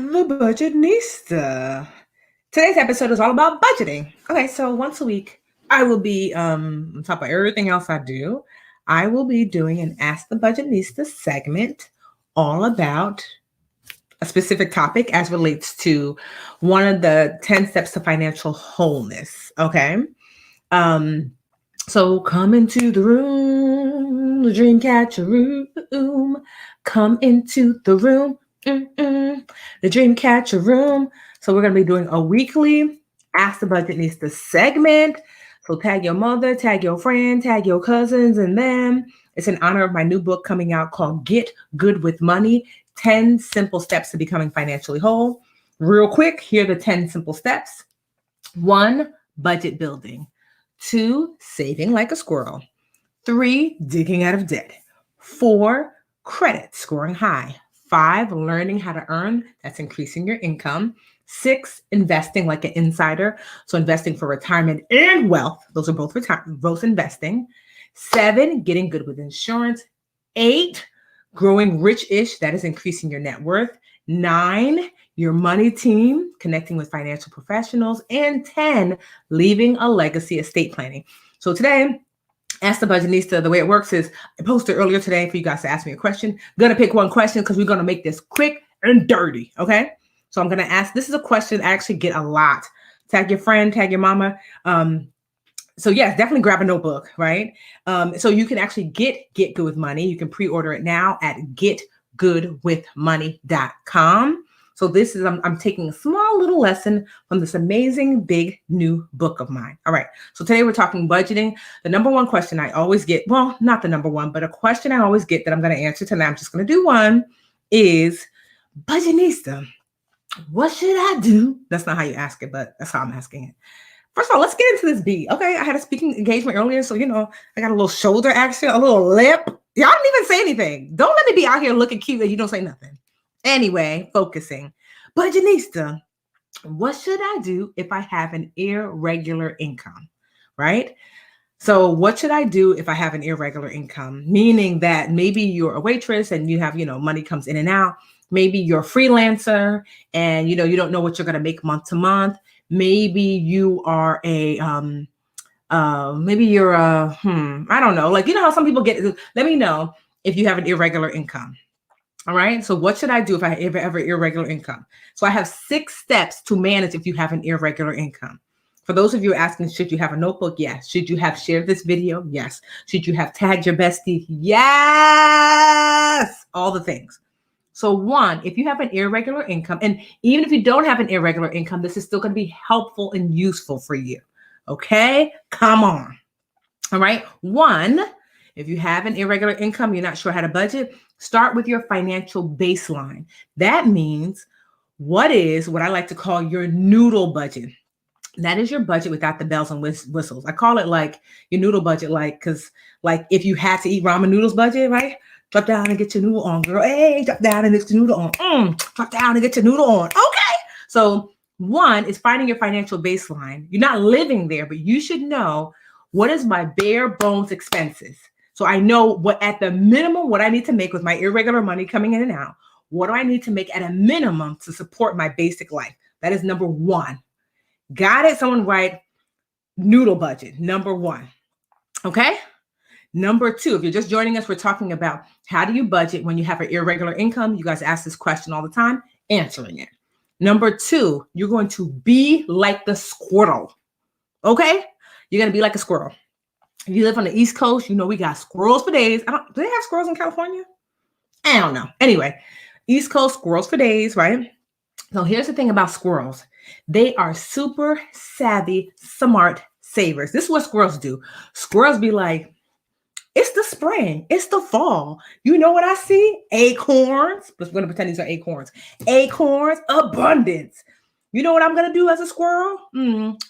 The Budgetnista. Today's episode is all about budgeting. Okay, so once a week, I will be, on top of everything else I do, I will be doing an Ask the Budgetnista segment all about a specific topic as relates to one of the 10 steps to financial wholeness. Okay. Um, so come into the room, the dream catcher room. Come into the room, the dream catcher room. So we're gonna be doing a weekly Ask the Budgetnista segment. So tag your mother, tag your friend, tag your cousins, and them. It's in honor of my new book coming out called Get Good with Money: 10 Simple Steps to Becoming Financially Whole. Real quick, here are the 10 simple steps. 1, budget building. 2, saving like a squirrel. 3, digging out of debt. 4, credit, scoring high. 5, learning how to earn, that's increasing your income. 6, investing like an insider, so investing for retirement and wealth. Those are both investing. 7, getting good with insurance. 8, growing rich-ish, that is increasing your net worth. 9, your money team, connecting with financial professionals. And 10, leaving a legacy, estate planning. So today, Ask the Budgetnista, the way it works is I posted earlier today for you guys to ask me a question. I'm going to pick one question because we're going to make this quick and dirty, okay? So I'm going to ask, this is a question I actually get a lot. Tag your friend, tag your mama. So yes, definitely grab a notebook, right? So you can actually get good with money. You can pre-order it now at getgoodwithmoney.com. So this is, I'm taking a small little lesson from this amazing big new book of mine. All right. So today we're talking budgeting. The number one question I always get, well, not the number one, but a question I always get that I'm going to answer tonight, I'm just going to do one, is, Budgetnista, what should I do? That's not how you ask it, but that's how I'm asking it. First of all, let's get into this beat. Okay, I had a speaking engagement earlier, so, I got a little shoulder action, a little lip. Y'all didn't even say anything. Don't let me be out here looking cute and you don't say nothing. Anyway, focusing. Budgetnista, what should I do if I have an irregular income, right? So what should I do if I have an irregular income? Meaning that maybe you're a waitress and you have, money comes in and out. Maybe you're a freelancer and, you don't know what you're going to make month to month. Maybe you are I don't know. Like, how some people get, let me know if you have an irregular income. All right. So what should I do if I have irregular income? So I have 6 steps to manage if you have an irregular income. For those of you asking, should you have a notebook? Yes. Should you have shared this video? Yes. Should you have tagged your bestie? Yes. All the things. So 1, if you have an irregular income, and even if you don't have an irregular income, this is still going to be helpful and useful for you. Okay. Come on. All right. 1, if you have an irregular income, you're not sure how to budget, start with your financial baseline. That means what I like to call your noodle budget. That is your budget without the bells and whistles. I call it like your noodle budget, because if you had to eat ramen noodles budget, right? Drop down and get your noodle on, girl. Hey, drop down and get your noodle on. Drop down and get your noodle on. Okay. So 1 is finding your financial baseline. You're not living there, but you should know, what is my bare bones expenses? So I know what at the minimum, what I need to make with my irregular money coming in and out. What do I need to make at a minimum to support my basic life? That is number 1. Got it? Someone write noodle budget, number 1. Okay. Number 2, if you're just joining us, we're talking about how do you budget when you have an irregular income? You guys ask this question all the time, answering it. Number 2, you're going to be like the squirrel. Okay. You're going to be like a squirrel. If you live on the East Coast, we got squirrels for days. Do they have squirrels in California? I don't know. Anyway, East Coast, squirrels for days, right? So here's the thing about squirrels. They are super savvy, smart savers. This is what squirrels do. Squirrels be like, it's the spring. It's the fall. You know what I see? Acorns. But we're going to pretend these are acorns. Acorns, abundance. You know what I'm going to do as a squirrel?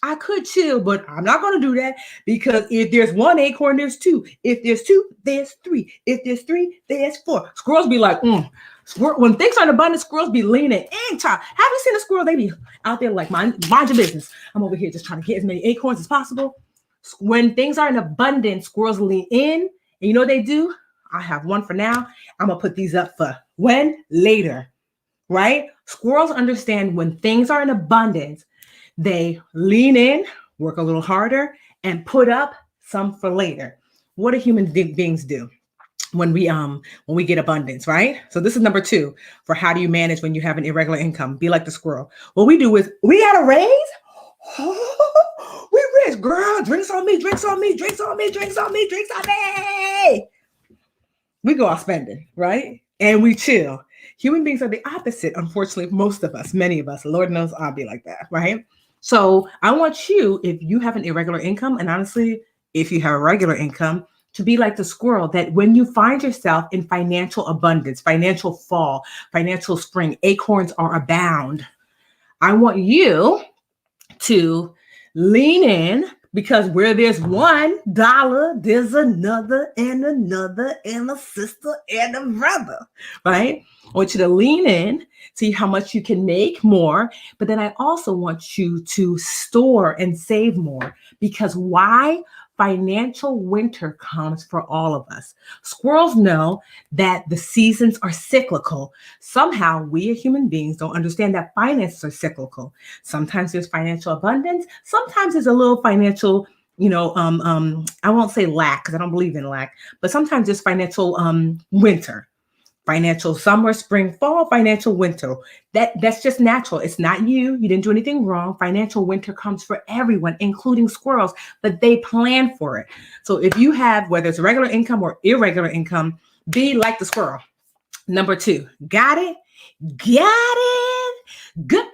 I could chill, but I'm not going to do that, because if there's 1 acorn, there's 2. If there's 2, there's 3. If there's 3, there's 4. Squirrels be like, when things are in abundance, squirrels be leaning in. Have you seen a squirrel? They be out there like, mind your business. I'm over here just trying to get as many acorns as possible. When things are in abundance, squirrels lean in. And you know what they do? I have one for now. I'm going to put these up for when? Later. right? Squirrels understand when things are in abundance, they lean in, work a little harder, and put up some for later. What do human beings do when we get abundance, right? So this is number 2 for how do you manage when you have an irregular income? Be like the squirrel. What we do is we got a raise. We rich, girl. Drinks on me, drinks on me, drinks on me, drinks on me, drinks on me. We go out spending, right? And we chill. Human beings are the opposite, unfortunately, most of us, many of us. Lord knows I'll be like that, right? So I want you, if you have an irregular income, and honestly, if you have a regular income, to be like the squirrel, that when you find yourself in financial abundance, financial fall, financial spring, acorns are abound. I want you to lean in, because where there's $1, there's another and another and a sister and a brother, right? I want you to lean in, see how much you can make more, but then I also want you to store and save more, because why? Financial winter comes for all of us. Squirrels know that the seasons are cyclical. Somehow we as human beings don't understand that finances are cyclical. Sometimes there's financial abundance. Sometimes there's a little financial, I won't say lack, because I don't believe in lack, but sometimes there's financial winter. Financial summer, spring, fall, financial winter. That's just natural. It's not you. You didn't do anything wrong. Financial winter comes for everyone, including squirrels, but they plan for it. So if you have, whether it's regular income or irregular income, be like the squirrel. Number 2, got it? Got it? Good.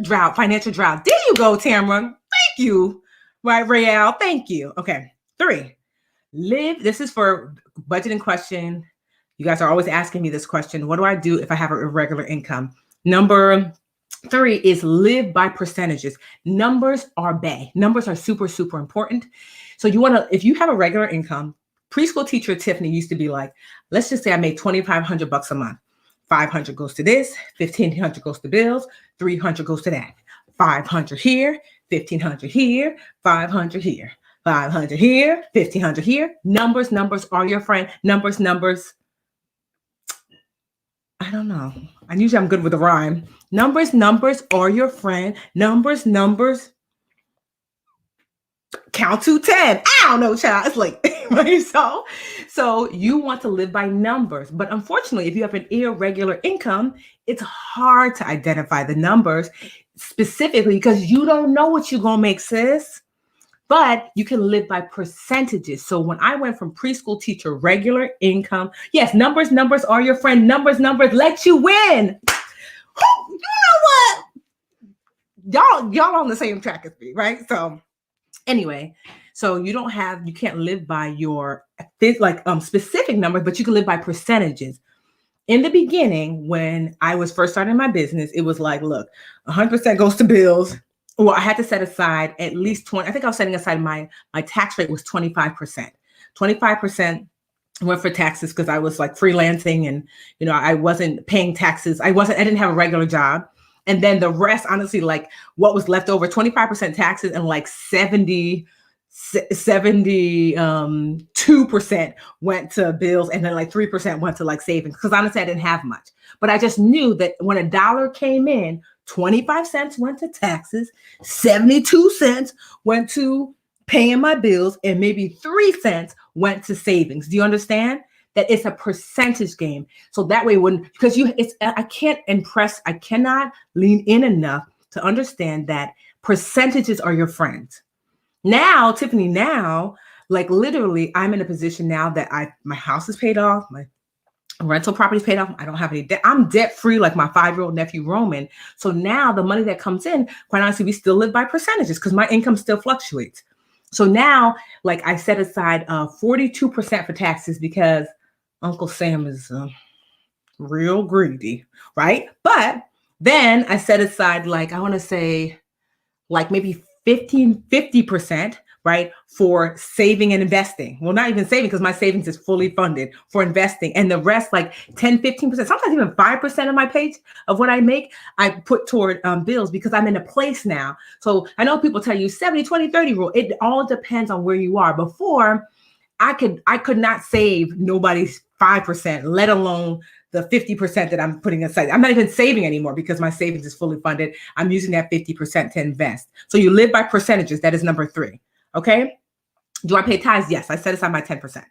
Drought, financial drought. There you go, Tamara. Thank you. Right, Rael. Thank you. Okay. 3, live. This is for budgeting question. You guys are always asking me this question. What do I do if I have an irregular income? Number 3 is live by percentages. Numbers are bae. Numbers are super, super important. So you want to, if you have a regular income, preschool teacher Tiffany used to be like, let's just say I made $2,500 a month. 500 goes to this, 1,500 goes to bills, 300 goes to that. 500 here, 1,500 here, 500 here, 500 here, 1,500 here. Numbers are your friend. Numbers. I don't know. Usually I'm good with a rhyme. Numbers are your friend. Numbers. Count to 10. I don't know, child. It's late, right? So you want to live by numbers. But unfortunately, if you have an irregular income, it's hard to identify the numbers specifically because you don't know what you're going to make, sis. But you can live by percentages. So when I went from preschool teacher, regular income, yes, numbers are your friend. Numbers let you win. You know what? Y'all on the same track as me, right? So anyway, so you can't live by your specific numbers, but you can live by percentages. In the beginning, when I was first starting my business, it was like, look, 100% goes to bills. Well, I had to set aside at least 20. I think I was setting aside my tax rate was 25%. 25% went for taxes because I was like freelancing and, I wasn't paying taxes. I didn't have a regular job. And then the rest, honestly, like what was left over, 25% taxes and like 72% went to bills. And then like 3% went to like savings. Because honestly, I didn't have much. But I just knew that when $1 came in, 25 cents went to taxes, 72 cents went to paying my bills, and maybe 3 cents went to savings. Do you understand that it's a percentage game? So that way, I cannot lean in enough to understand that percentages are your friends. Now, Tiffany, like literally, I'm in a position now that my house is paid off, my rental property is paid off. I don't have any debt. I'm debt free, like my 5-year-old nephew Roman. So now the money that comes in, quite honestly, we still live by percentages because my income still fluctuates. So now, like I set aside 42% for taxes because Uncle Sam is real greedy, right? But then I set aside I want to say maybe 50%, right, for saving and investing. Well, not even saving because my savings is fully funded for investing. And the rest, 10, 15%, sometimes even 5% of my pay of what I make, I put toward bills because I'm in a place now. So I know people tell you 70, 20, 30 rule. It all depends on where you are. Before, I could not save nobody's 5%, let alone the 50% that I'm putting aside. I'm not even saving anymore because my savings is fully funded. I'm using that 50% to invest. So you live by percentages. That is number 3. Okay. Do I pay tithes? Yes. I set aside my 10%.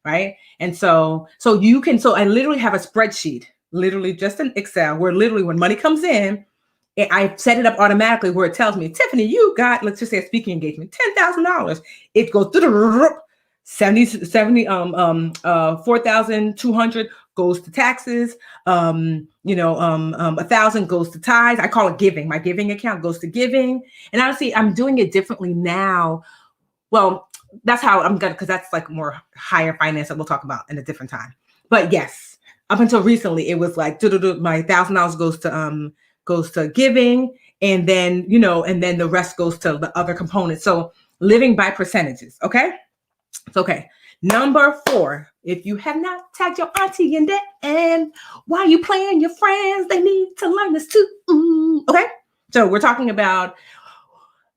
Right. And so I literally have a spreadsheet, literally just in Excel, where literally when money comes in, I set it up automatically where it tells me, Tiffany, you got, let's just say a speaking engagement, $10,000. It goes through 4,200 goes to taxes. 1,000 goes to tithes. I call it giving. My giving account goes to giving. And honestly, I'm doing it differently now. Well, that's how I'm gonna, because that's like more higher finance that we'll talk about in a different time. But yes, up until recently, it was like my $1,000 goes to giving, and then the rest goes to the other components. So living by percentages. Okay. Okay. Number 4, if you have not tagged your auntie in that, and why you playing your friends, they need to learn this too. Okay. So we're talking about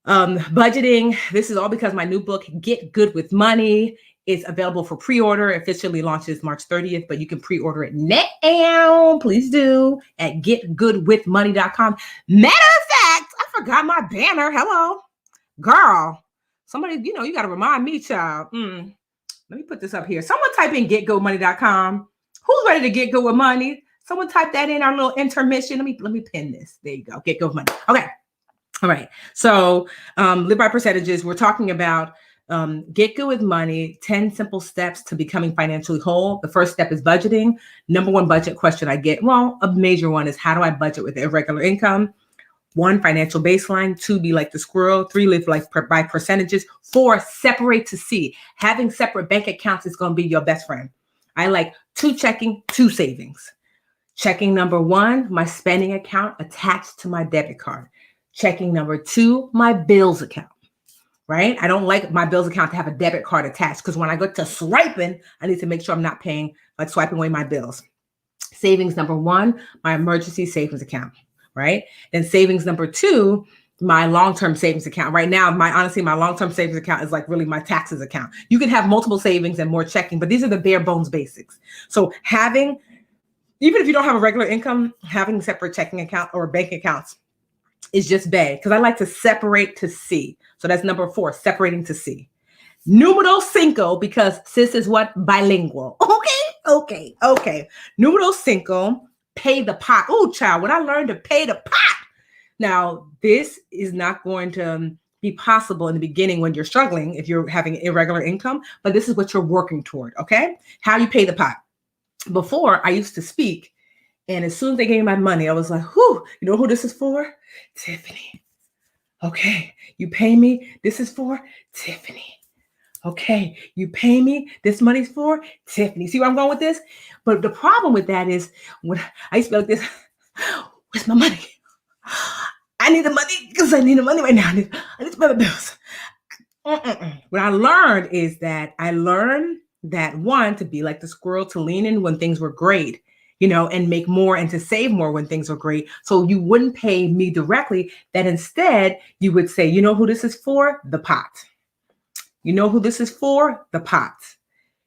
budgeting. This is all because my new book, Get Good with Money, is available for pre-order. Officially launches March 30th, but you can pre-order it now. Please do at getgoodwithmoney.com. Matter of fact, I forgot my banner. Hello, girl. Somebody, you got to remind me, child. Let me put this up here. Someone type in getgoodmoney.com. Who's ready to get good with money? Someone type that in our little intermission. Let me pin this. There you go. Get good with money. Okay. All right. So live by percentages. We're talking about get good with money, 10 simple steps to becoming financially whole. The first step is budgeting. Number 1 budget question I get, well, a major one is, how do I budget with irregular income? 1, financial baseline. 2, be like the squirrel. 3, live like by percentages. 4, separate to see. Having separate bank accounts is going to be your best friend. I like 2 checking, 2 savings. Checking number 1, my spending account attached to my debit card. Checking number 2, my bills account. Right? I don't like my bills account to have a debit card attached, because when I go to swiping, I need to make sure I'm not paying, like swiping away my bills. Savings number 1, my emergency savings account. Right? Then savings number 2, my long-term savings account. Right now, my long-term savings account is like really my taxes account. You can have multiple savings and more checking, but these are the bare bones basics. So even if you don't have a regular income, having separate checking account or bank accounts is just bad, because I like to separate to see. So that's number 4, separating to see. Numero 5, because sis is what? Bilingual. Okay. Numero 5, pay the pot. Oh, child, when I learned to pay the pot. Now, this is not going to be possible in the beginning when you're struggling, if you're having irregular income, but this is what you're working toward. Okay. How you pay the pot. Before, I used to speak, and as soon as they gave me my money, I was like, whew, you know who this is for? Tiffany. Okay. You pay me. This is for Tiffany. Okay. You pay me. This money's for Tiffany. See where I'm going with this? But the problem with that is, when I used to be like this, where's my money? I need the money because I need the money right now. I need to pay the bills. What I learned is that 1, to be like the squirrel, to lean in when things were great, and make more and to save more when things are great. So you wouldn't pay me directly, that instead you would say, you know who this is for? The pot. You know who this is for? The pot.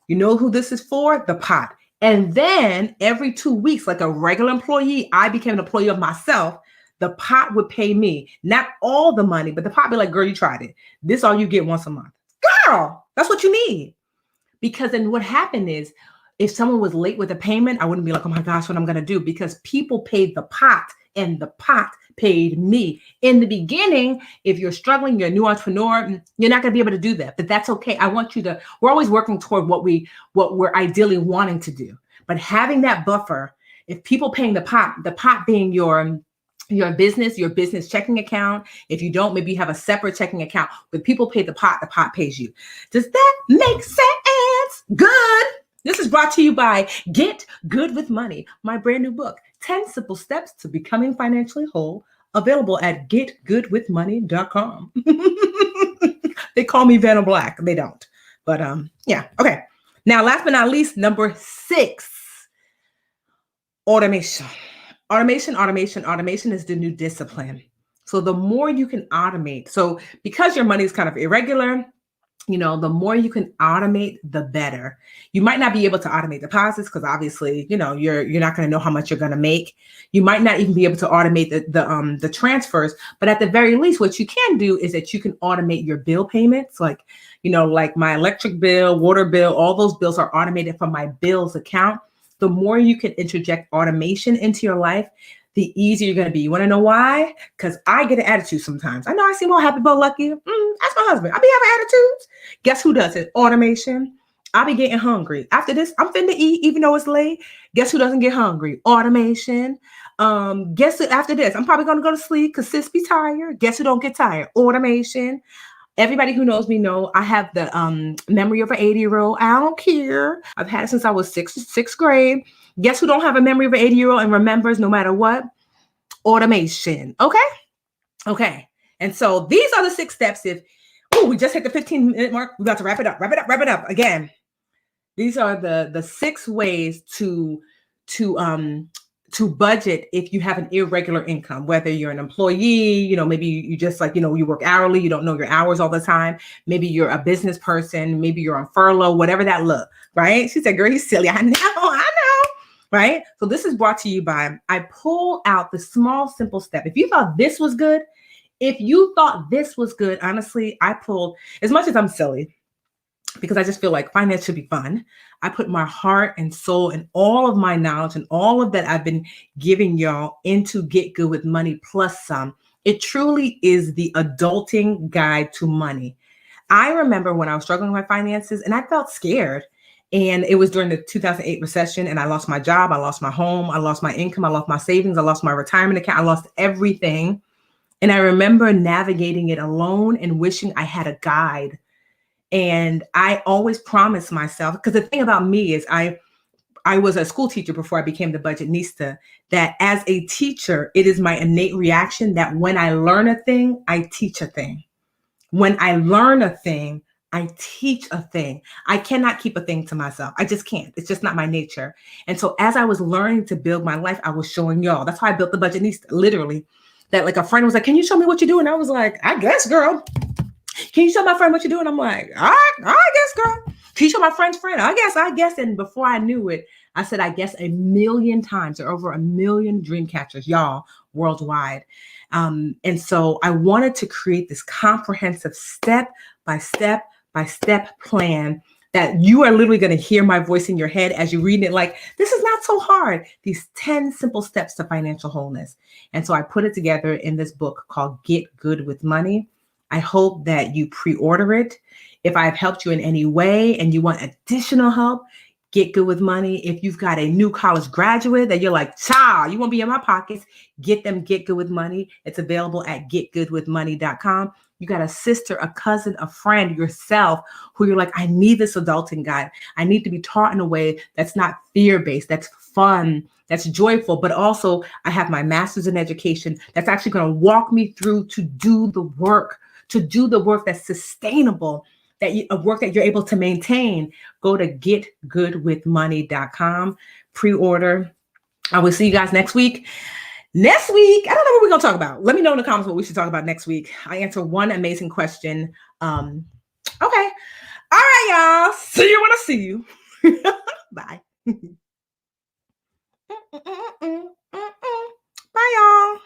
You know who this is for? The pot. And then every 2 weeks, like a regular employee, I became an employee of myself. The pot would pay me, not all the money, but the pot be like, girl, you tried it. This all you get once a month. Girl, that's what you need. Because then what happened is, if someone was late with a payment, I wouldn't be like, oh my gosh, what I'm going to do? Because people paid the pot and the pot paid me. In the beginning, if you're struggling, you're a new entrepreneur, you're not going to be able to do that. But that's okay. We're always working toward what we're ideally wanting to do. But having that buffer, if people paying the pot being your business checking account. If you don't, maybe you have a separate checking account. But people pay the pot pays you. Does that make sense? Good. This is brought to you by Get Good with Money, my brand new book, 10 Simple Steps to Becoming Financially Whole, available at getgoodwithmoney.com. They call me Vanna Black. They don't. But yeah. Okay. Now, last but not least, number 6, automation. Automation is the new discipline. So the more you can automate. So because your money is kind of irregular, The more you can automate, the better. You might not be able to automate deposits because obviously, you're not going to know how much you're going to make. You might not even be able to automate the transfers, but at the very least, what you can do is that you can automate your bill payments, like my electric bill, water bill, all those bills are automated from my bills account. The more you can interject automation into your life, the easier you're going to be. You want to know why? Because I get an attitude sometimes. I know I seem all happy-go-lucky. That's my husband. I be having attitudes. Guess who does it? Automation. I be getting hungry. After this, I'm finna eat, even though it's late. Guess who doesn't get hungry? Automation. Guess who, after this, I'm probably going to go to sleep because sis be tired. Guess who don't get tired? Automation. Everybody who knows me know I have the memory of an 80-year-old. I don't care. I've had it since I was sixth grade. Guess who don't have a memory of an 80-year-old and remembers no matter what? Automation. Okay. And so these are the 6 steps. We just hit the 15-minute mark. We got to wrap it up. Again, these are the 6 ways to budget if you have an irregular income, whether you're an employee, maybe you just you work hourly, you don't know your hours all the time. Maybe you're a business person, maybe you're on furlough, whatever that look, right? She said, girl, you're silly. I know. Right? So this is brought to you by, I pull out the small, simple step. If you thought this was good, honestly, I pulled, as much as I'm silly, because I just feel like finance should be fun. I put my heart and soul and all of my knowledge and all of that I've been giving y'all into Get Good with Money plus some. It truly is the adulting guide to money. I remember when I was struggling with my finances and I felt scared. And it was during the 2008 recession and I lost my job. I lost my home. I lost my income. I lost my savings. I lost my retirement account. I lost everything. And I remember navigating it alone and wishing I had a guide. And I always promised myself, because the thing about me is I was a school teacher before I became the Budgetnista, that as a teacher, it is my innate reaction that when I learn a thing, I teach a thing. When I learn a thing, I teach a thing. I cannot keep a thing to myself. I just can't. It's just not my nature. And so as I was learning to build my life, I was showing y'all. That's how I built the Budgetnista, literally. That like a friend was like, can you show me what you do? And I was like, I guess, girl. Can you show my friend what you do? And I'm like, I guess, girl. Can you show my friend's friend? I guess. And before I knew it, I said, I guess 1 million times. There are over 1 million dream catchers, y'all, worldwide. And so I wanted to create this comprehensive step-by-step plan that you are literally going to hear my voice in your head as you read it. Like, this is not so hard. These 10 simple steps to financial wholeness. And so I put it together in this book called Get Good with Money. I hope that you pre-order it. If I've helped you in any way and you want additional help, Get Good with Money. If you've got a new college graduate that you're like, child, you won't be in my pockets, get them Get Good with Money. It's available at getgoodwithmoney.com. You got a sister, a cousin, a friend, yourself, who you're like, I need this adulting guide. I need to be taught in a way that's not fear-based, that's fun, that's joyful, but also I have my master's in education that's actually going to walk me through to do the work that's sustainable, a work that you're able to maintain. Go to getgoodwithmoney.com, pre-order. I will see you guys next week. Next week, I don't know what we're going to talk about. Let me know in the comments what we should talk about next week. I answer one amazing question. Okay. All right, y'all. See you when I see you. Bye. Bye, y'all.